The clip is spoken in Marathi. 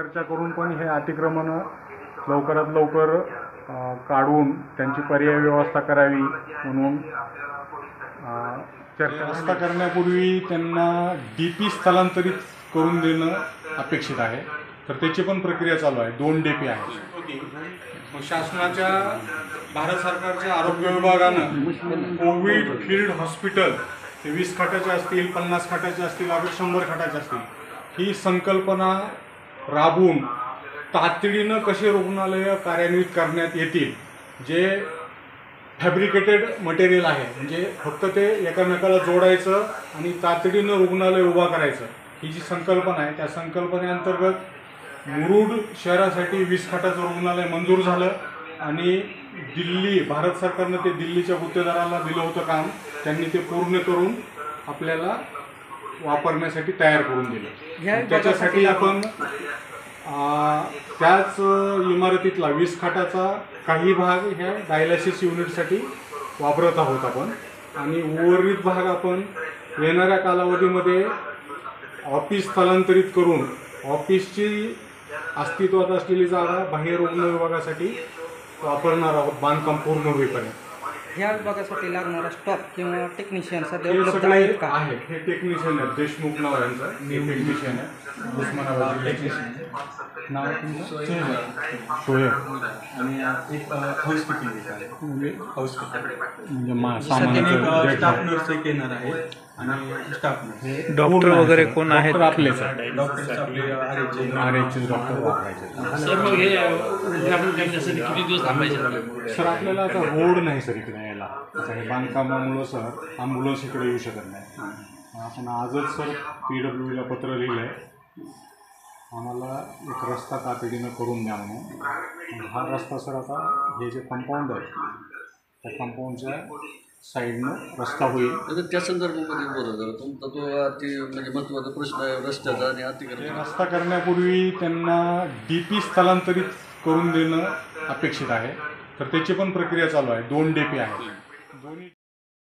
चर्चा करून पण हे अतिक्रमण लवकरात लवकर काढून त्यांची पर्यायी व्यवस्था करावी म्हणून व्यवस्था करण्यापूर्वी त्यांना DP स्थलांतरित करून देणं अपेक्षित आहे. तर त्याची पण प्रक्रिया चालू आहे. 2 DP आहेत. मग शासनाच्या भारत सरकारच्या आरोग्य विभागानं कोविड फील्ड हॉस्पिटल 20 खाटाचे असतील, 50 खाटाचे असतील, 100 खाटाचे असतील, ही संकल्पना राबवून तातडीनं कसे रुग्णालय कार्यान्वित करण्यात येतील. जे फॅब्रिकेटेड मटेरियल आहे, म्हणजे फक्त ते एकमेकाला जोडायचं आणि तातडीनं रुग्णालय उभा करायचं, ही जी संकल्पना आहे त्या संकल्पनेअंतर्गत मुरुड शहरासाठी 20 खाटाचं रुग्णालय मंजूर झालं आणि भारत सरकारनं ते दिल्लीच्या गुत्तेदाराला दिलं होतं काम. त्यांनी ते पूर्ण करून आपल्याला वापरण्यासाठी तयार करून दिलं. त्याच्यासाठी आपण त्याच इमारतीतला 20 खाटाचा काही भाग ह्या डायलिसिस युनिटसाठी वापरत आहोत आपण, आणि उर्वरित भाग आपण येणाऱ्या कालावधीमध्ये ऑफिस स्थलांतरित करून ऑफिसची अस्तित्वात असलेली जागा बाह्य रुग्ण विभागासाठी वापरणार आहोत बांधकाम पूर्ण होईपर्यंत. ह्या विभागासाठी लागणारा स्टॉक किंवा टेक्निशियन सध्या हे उपलब्ध सगळे आहेत का? आहे. हे टेक्निशियन आहेत. देशमुख नाव यांचं टेक्निशियन आहे. उस्मानाबाद टेक्निशियन नाव शोएब आणि एक हाऊसकीपिंग आहे. म्हणजे स्टाफ नर्स एक येणार आहे आणि स्टाफ नर्स डॉक्टर वगैरे कोण आहेत? आपलेच डॉक्टर आपले RHचे डॉक्टर वापरायचे. सर मग हे उद्घाटन करण्यासाठी किती दिवस थांबायचे? सर आपल्याला आता रोड नाही सर इकडे यायला. हे बांधकामामुळं सर ॲम्ब्युलन्स इकडे येऊ शकत नाही. आपण आजच सर PWला पत्र लिहिलं आहे, आम्हाला एक रस्ता तातडीनं करून द्या म्हणून. हा रस्ता सर आता हे जे कंपाऊंड आहे त्या कंपाऊंडच्या साईडनं रस्ता होईल. त्या संदर्भामध्ये बोलत तुमचा तो म्हणजे महत्त्वाचा प्रश्न आहे रस्त्याचा आणि अतिक्रमण. रस्ता करण्यापूर्वी त्यांना DP स्थलांतरित करून देणं अपेक्षित आहे. तर त्याची पण प्रक्रिया चालू आहे. 2 DP आहेत. दोन्ही